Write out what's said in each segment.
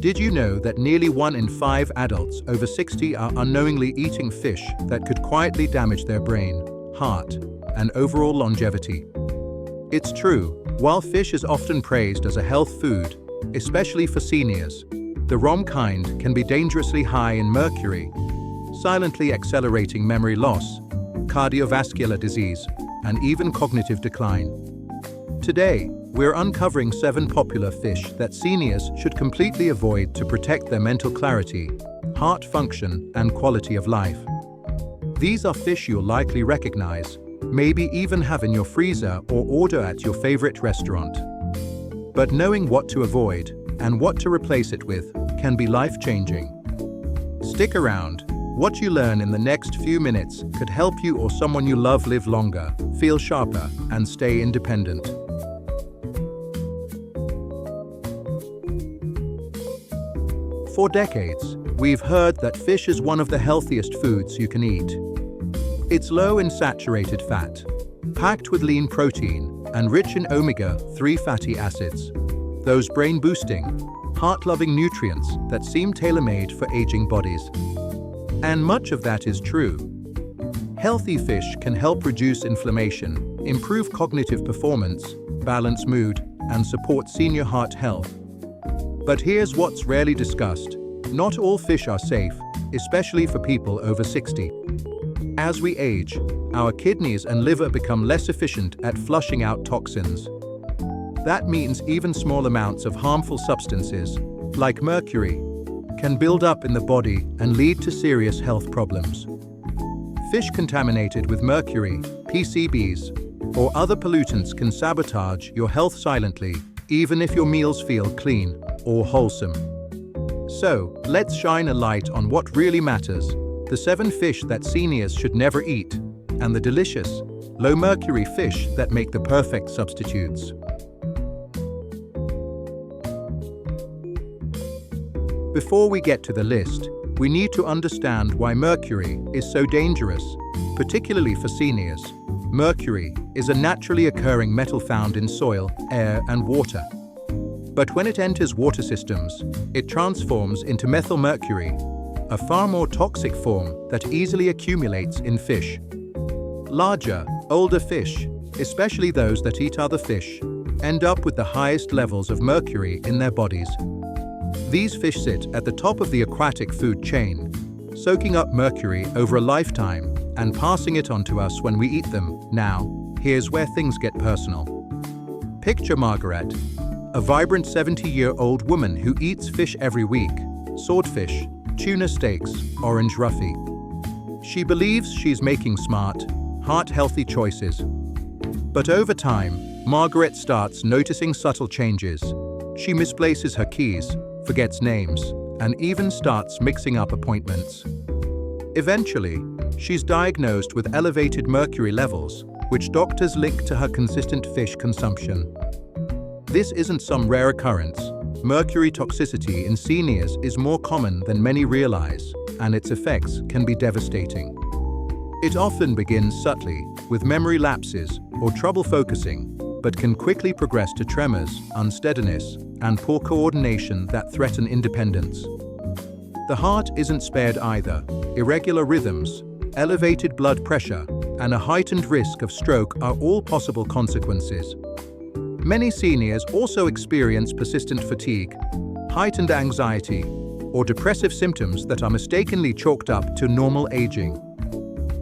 Did you know that nearly 1 in 5 adults over 60 are unknowingly eating fish that could quietly damage their brain, heart, and overall longevity? It's true, while fish is often praised as a health food, especially for seniors, the raw kind can be dangerously high in mercury, silently accelerating memory loss, cardiovascular disease, and even cognitive decline. Today, we're uncovering 7 popular fish that seniors should completely avoid to protect their mental clarity, heart function, and quality of life. These are fish you'll likely recognize, maybe even have in your freezer or order at your favorite restaurant. But knowing what to avoid and what to replace it with can be life-changing. Stick around. What you learn in the next few minutes could help you or someone you love live longer, feel sharper, and stay independent. For decades, we've heard that fish is one of the healthiest foods you can eat. It's low in saturated fat, packed with lean protein, and rich in omega-3 fatty acids, those brain-boosting, heart-loving nutrients that seem tailor-made for aging bodies. And much of that is true. Healthy fish can help reduce inflammation, improve cognitive performance, balance mood, and support senior heart health. But here's what's rarely discussed. Not all fish are safe, especially for people over 60. As we age, our kidneys and liver become less efficient at flushing out toxins. That means even small amounts of harmful substances, like mercury, can build up in the body and lead to serious health problems. Fish contaminated with mercury, PCBs, or other pollutants can sabotage your health silently, even if your meals feel clean or wholesome. So, let's shine a light on what really matters, the 7 fish that seniors should never eat, and the delicious, low-mercury fish that make the perfect substitutes. Before we get to the list, we need to understand why mercury is so dangerous, particularly for seniors. Mercury is a naturally occurring metal found in soil, air, and water. But when it enters water systems, it transforms into methylmercury, a far more toxic form that easily accumulates in fish. Larger, older fish, especially those that eat other fish, end up with the highest levels of mercury in their bodies. These fish sit at the top of the aquatic food chain, soaking up mercury over a lifetime and passing it on to us when we eat them. Now, here's where things get personal. Picture Margaret, a vibrant 70-year-old woman who eats fish every week: swordfish, tuna steaks, orange Roughie. She believes she's making smart, heart-healthy choices. But over time, Margaret starts noticing subtle changes. She misplaces her keys, forgets names, and even starts mixing up appointments. Eventually, she's diagnosed with elevated mercury levels, which doctors link to her consistent fish consumption. This isn't some rare occurrence. Mercury toxicity in seniors is more common than many realize, and its effects can be devastating. It often begins subtly, with memory lapses or trouble focusing, but can quickly progress to tremors, unsteadiness, and poor coordination that threaten independence. The heart isn't spared either. Irregular rhythms, elevated blood pressure, and a heightened risk of stroke are all possible consequences. Many seniors also experience persistent fatigue, heightened anxiety, or depressive symptoms that are mistakenly chalked up to normal aging.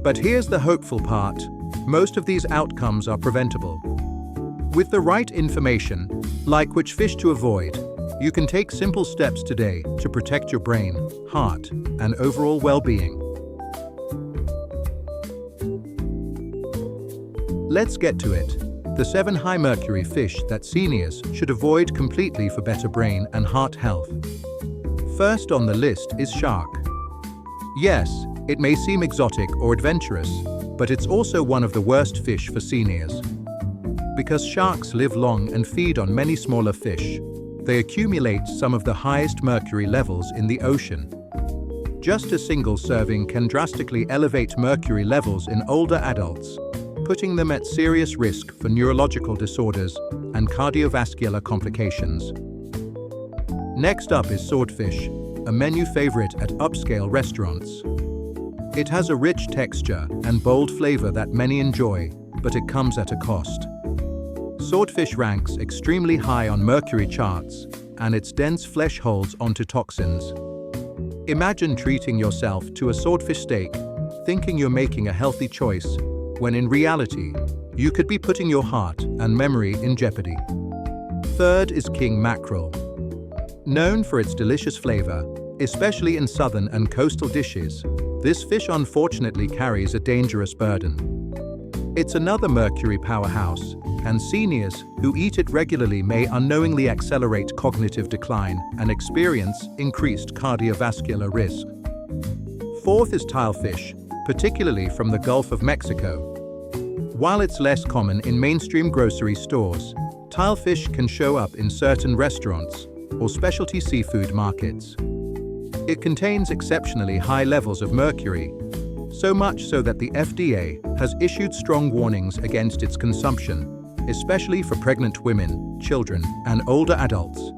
But here's the hopeful part: most of these outcomes are preventable. With the right information, like which fish to avoid, you can take simple steps today to protect your brain, heart, and overall well-being. Let's get to it. The 7 high-mercury fish that seniors should avoid completely for better brain and heart health. First on the list is shark. Yes, it may seem exotic or adventurous, but it's also one of the worst fish for seniors. Because sharks live long and feed on many smaller fish, they accumulate some of the highest mercury levels in the ocean. Just a single serving can drastically elevate mercury levels in older adults, putting them at serious risk for neurological disorders and cardiovascular complications. Next up is Swordfish, a menu favorite at upscale restaurants. It has a rich texture and bold flavor that many enjoy, but it comes at a cost. Swordfish ranks extremely high on mercury charts, and its dense flesh holds onto toxins. Imagine treating yourself to a swordfish steak, thinking you're making a healthy choice, when in reality, you could be putting your heart and memory in jeopardy. Third is King Mackerel. Known for its delicious flavor, especially in southern and coastal dishes, this fish unfortunately carries a dangerous burden. It's another mercury powerhouse, and seniors who eat it regularly may unknowingly accelerate cognitive decline and experience increased cardiovascular risk. Fourth is Tilefish, particularly from the Gulf of Mexico. While it's less common in mainstream grocery stores, tilefish can show up in certain restaurants or specialty seafood markets. It contains exceptionally high levels of mercury, so much so that the FDA has issued strong warnings against its consumption, especially for pregnant women, children, and older adults.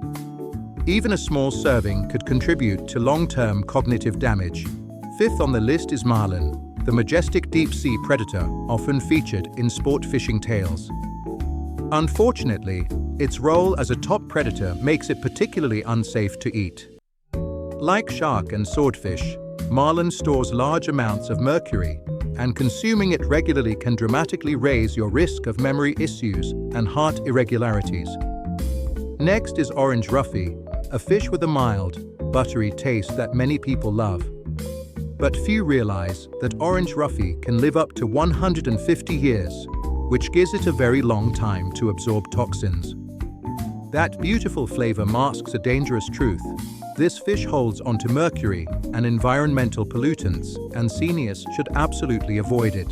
Even a small serving could contribute to long-term cognitive damage. Fifth on the list is Marlin, the majestic deep-sea predator often featured in sport fishing tales. Unfortunately, its role as a top predator makes it particularly unsafe to eat. Like shark and swordfish, marlin stores large amounts of mercury, and consuming it regularly can dramatically raise your risk of memory issues and heart irregularities. Next is orange roughie, a fish with a mild, buttery taste that many people love. But few realize that orange roughie can live up to 150 years, which gives it a very long time to absorb toxins. That beautiful flavor masks a dangerous truth. This fish holds onto mercury and environmental pollutants, and seniors should absolutely avoid it.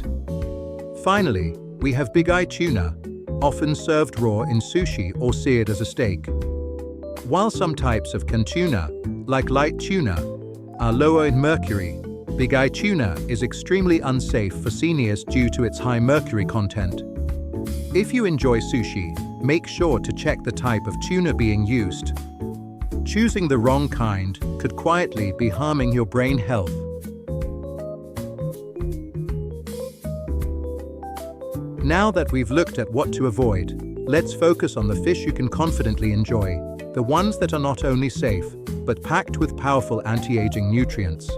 Finally, we have Bigeye tuna, often served raw in sushi or seared as a steak. While some types of canned tuna, like light tuna, are lower in mercury, Bigeye tuna is extremely unsafe for seniors due to its high mercury content. If you enjoy sushi, make sure to check the type of tuna being used. Choosing the wrong kind could quietly be harming your brain health. Now that we've looked at what to avoid, let's focus on the fish you can confidently enjoy, the ones that are not only safe, but packed with powerful anti-aging nutrients.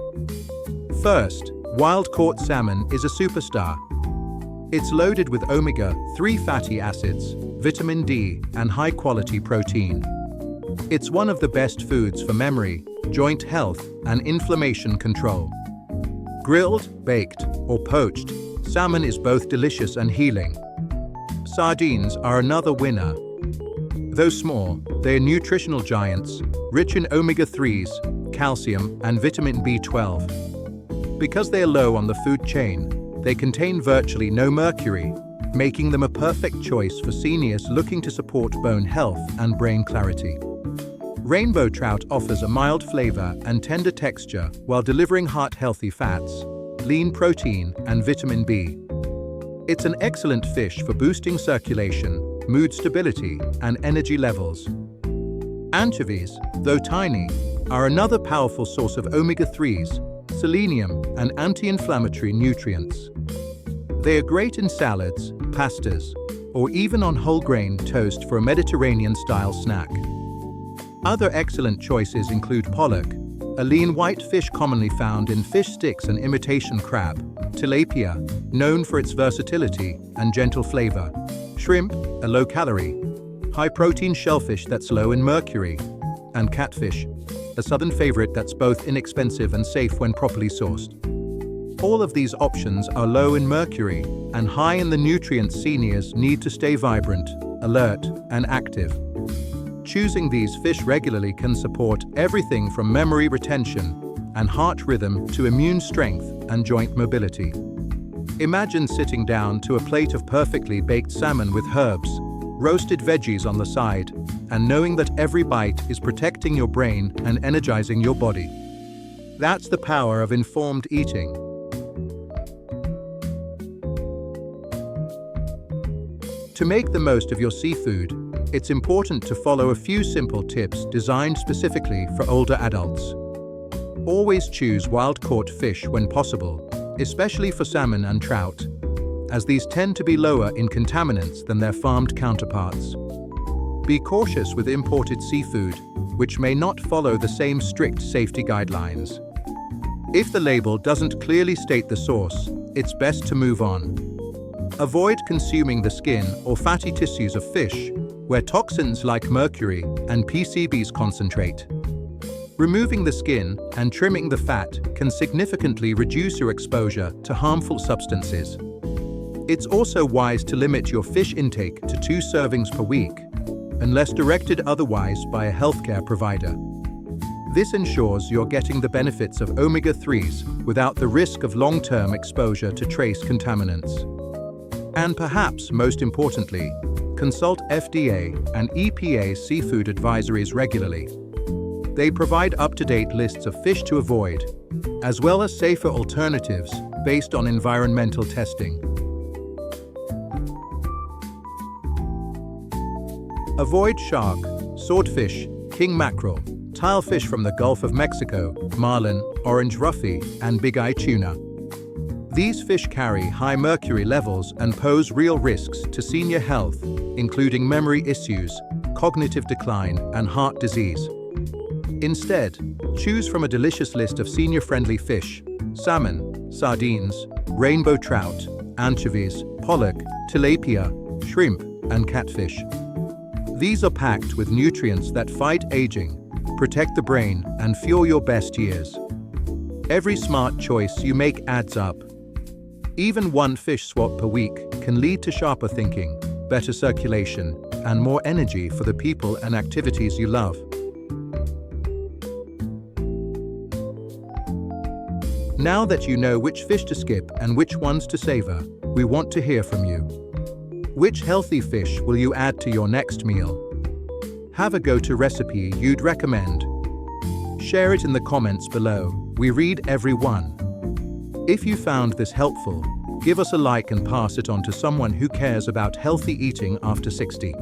First, wild-caught salmon is a superstar. It's loaded with omega-3 fatty acids, vitamin D, and high-quality protein. It's one of the best foods for memory, joint health, and inflammation control. Grilled, baked, or poached, salmon is both delicious and healing. Sardines are another winner. Though small, they are nutritional giants, rich in omega-3s, calcium, and vitamin B12. Because they are low on the food chain, they contain virtually no mercury, making them a perfect choice for seniors looking to support bone health and brain clarity. Rainbow trout offers a mild flavor and tender texture while delivering heart-healthy fats, lean protein, and vitamin B. It's an excellent fish for boosting circulation, mood stability, and energy levels. Anchovies, though tiny, are another powerful source of omega-3s, selenium, and anti-inflammatory nutrients. They are great in salads, pastas, or even on whole grain toast for a Mediterranean-style snack. Other excellent choices include pollock, a lean white fish commonly found in fish sticks and imitation crab, tilapia, known for its versatility and gentle flavor, shrimp, a low-calorie, high-protein shellfish that's low in mercury, and catfish, a southern favorite that's both inexpensive and safe when properly sourced. All of these options are low in mercury and high in the nutrients seniors need to stay vibrant, alert, and active. Choosing these fish regularly can support everything from memory retention and heart rhythm to immune strength and joint mobility. Imagine sitting down to a plate of perfectly baked salmon with herbs, roasted veggies on the side, and knowing that every bite is protecting your brain and energizing your body. That's the power of informed eating. To make the most of your seafood, it's important to follow a few simple tips designed specifically for older adults. Always choose wild-caught fish when possible, especially for salmon and trout, as these tend to be lower in contaminants than their farmed counterparts. Be cautious with imported seafood, which may not follow the same strict safety guidelines. If the label doesn't clearly state the source, it's best to move on. Avoid consuming the skin or fatty tissues of fish, where toxins like mercury and PCBs concentrate. Removing the skin and trimming the fat can significantly reduce your exposure to harmful substances. It's also wise to limit your fish intake to 2 servings per week, unless directed otherwise by a healthcare provider. This ensures you're getting the benefits of omega-3s without the risk of long-term exposure to trace contaminants. And perhaps most importantly, consult FDA and EPA seafood advisories regularly. They provide up-to-date lists of fish to avoid, as well as safer alternatives based on environmental testing. Avoid shark, swordfish, king mackerel, tilefish from the Gulf of Mexico, marlin, orange roughie, and bigeye tuna. These fish carry high mercury levels and pose real risks to senior health, including memory issues, cognitive decline, and heart disease. Instead, choose from a delicious list of senior-friendly fish: salmon, sardines, rainbow trout, anchovies, pollock, tilapia, shrimp, and catfish. These are packed with nutrients that fight aging, protect the brain, and fuel your best years. Every smart choice you make adds up. Even one fish swap per week can lead to sharper thinking, better circulation, and more energy for the people and activities you love. Now that you know which fish to skip and which ones to savor, we want to hear from you. Which healthy fish will you add to your next meal? Have a go-to recipe you'd recommend. Share it in the comments below. We read every one. If you found this helpful, give us a like and pass it on to someone who cares about healthy eating after 60.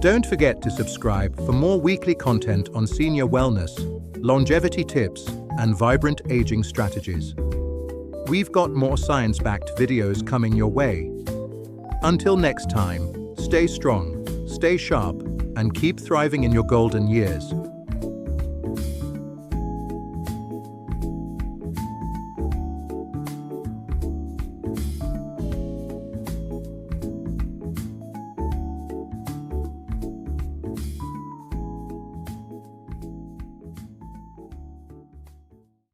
Don't forget to subscribe for more weekly content on senior wellness, longevity tips, and vibrant aging strategies. We've got more science-backed videos coming your way. Until next time, stay strong, stay sharp, and keep thriving in your golden years.